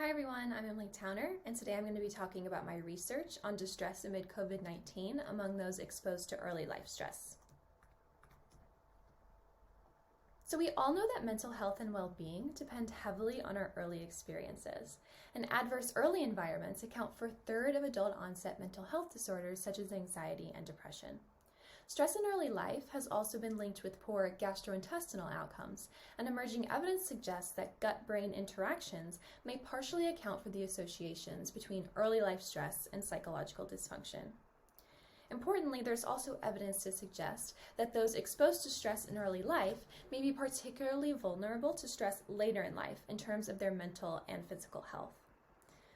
Hi everyone, I'm Emily Towner, and today I'm going to be talking about my research on distress amid COVID-19 among those exposed to early life stress. So we all know that mental health and well-being depend heavily on our early experiences, and adverse early environments account for a third of adult onset mental health disorders such as anxiety and depression. Stress in early life has also been linked with poor gastrointestinal outcomes, and emerging evidence suggests that gut-brain interactions may partially account for the associations between early life stress and psychological dysfunction. Importantly, there's also evidence to suggest that those exposed to stress in early life may be particularly vulnerable to stress later in life in terms of their mental and physical health.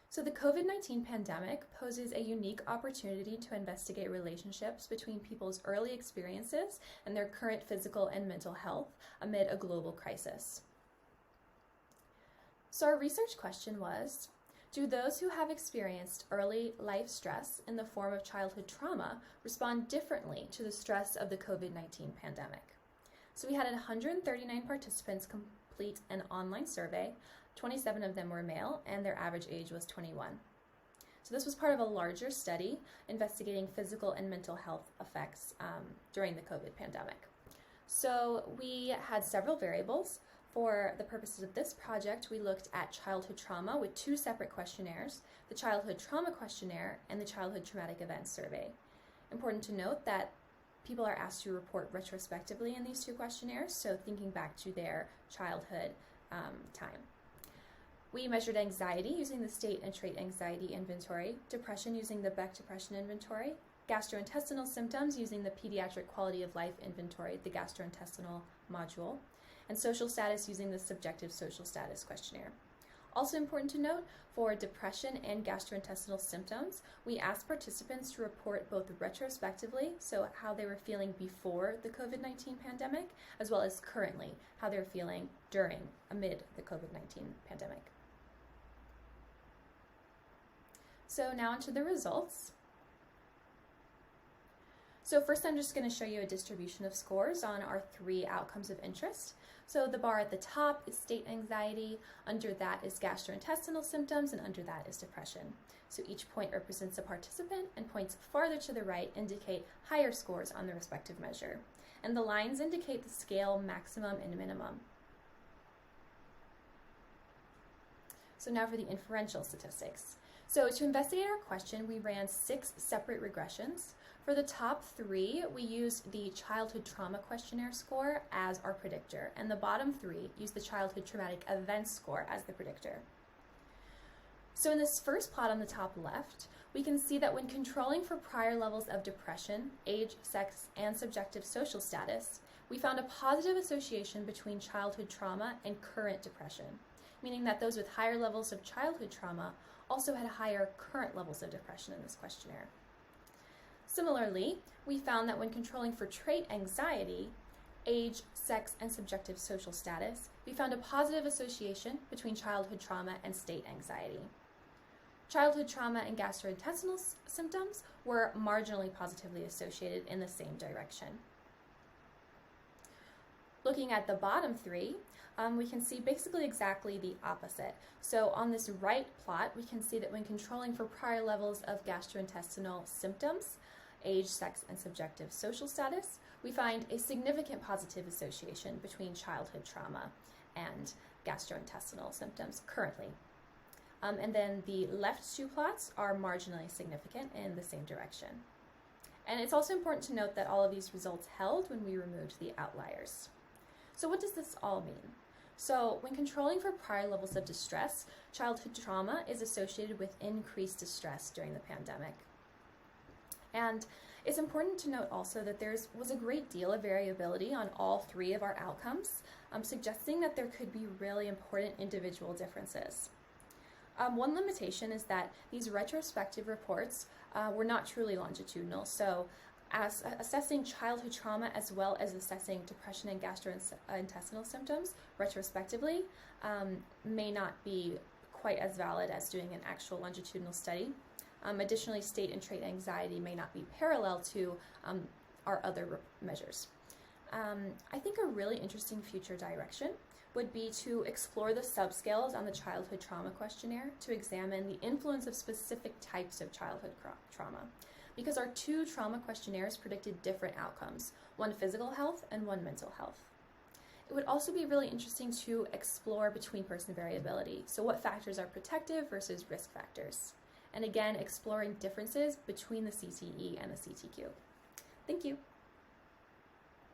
So the COVID-19 pandemic poses a unique opportunity to investigate relationships between people's early experiences and their current physical and mental health amid a global crisis. So our research question was, do those who have experienced early life stress in the form of childhood trauma respond differently to the stress of the COVID-19 pandemic? So we had 139 participants complete an online survey. 27 of them were male, and their average age was 21. So this was part of a larger study investigating physical and mental health effects during the COVID pandemic. So we had several variables. For the purposes of this project, we looked at childhood trauma with two separate questionnaires, the Childhood Trauma Questionnaire and the Childhood Traumatic Events Survey. Important to note that people are asked to report retrospectively in these two questionnaires, so thinking back to their childhood time. We measured anxiety using the State and Trait Anxiety Inventory, depression using the Beck Depression Inventory, gastrointestinal symptoms using the Pediatric Quality of Life Inventory, the gastrointestinal module, and social status using the Subjective Social Status Questionnaire. Also important to note, for depression and gastrointestinal symptoms, we asked participants to report both retrospectively, so how they were feeling before the COVID-19 pandemic, as well as currently, how they're feeling amid the COVID-19 pandemic. So now onto the results. So first I'm just going to show you a distribution of scores on our three outcomes of interest. So the bar at the top is state anxiety, under that is gastrointestinal symptoms, and under that is depression. So each point represents a participant, and points farther to the right indicate higher scores on the respective measure. And the lines indicate the scale maximum and minimum. So now for the inferential statistics. So to investigate our question, we ran 6 separate regressions. For the top 3, we used the Childhood Trauma Questionnaire score as our predictor, and the bottom 3 used the Childhood Traumatic Events score as the predictor. So in this first plot on the top left, we can see that when controlling for prior levels of depression, age, sex, and subjective social status, we found a positive association between childhood trauma and current depression, meaning that those with higher levels of childhood trauma also had higher current levels of depression in this questionnaire. Similarly, we found that when controlling for trait anxiety, age, sex, and subjective social status, we found a positive association between childhood trauma and state anxiety. Childhood trauma and gastrointestinal symptoms were marginally positively associated in the same direction. Looking at the bottom 3, we can see basically exactly the opposite. So on this right plot, we can see that when controlling for prior levels of gastrointestinal symptoms, age, sex, and subjective social status, we find a significant positive association between childhood trauma and gastrointestinal symptoms currently. And then the left 2 plots are marginally significant in the same direction. And it's also important to note that all of these results held when we removed the outliers. So what does this all mean? So when controlling for prior levels of distress, childhood trauma is associated with increased distress during the pandemic. And it's important to note also that there was a great deal of variability on all 3 of our outcomes, suggesting that there could be really important individual differences. One limitation is that these retrospective reports were not truly longitudinal, so as assessing childhood trauma as well as assessing depression and gastrointestinal symptoms retrospectively may not be quite as valid as doing an actual longitudinal study. Additionally, state and trait anxiety may not be parallel to our other measures. I think a really interesting future direction would be to explore the subscales on the childhood trauma questionnaire to examine the influence of specific types of childhood trauma, because our 2 trauma questionnaires predicted different outcomes, one physical health and one mental health. It would also be really interesting to explore between person variability, so what factors are protective versus risk factors, and again, exploring differences between the CTE and the CTQ. Thank you.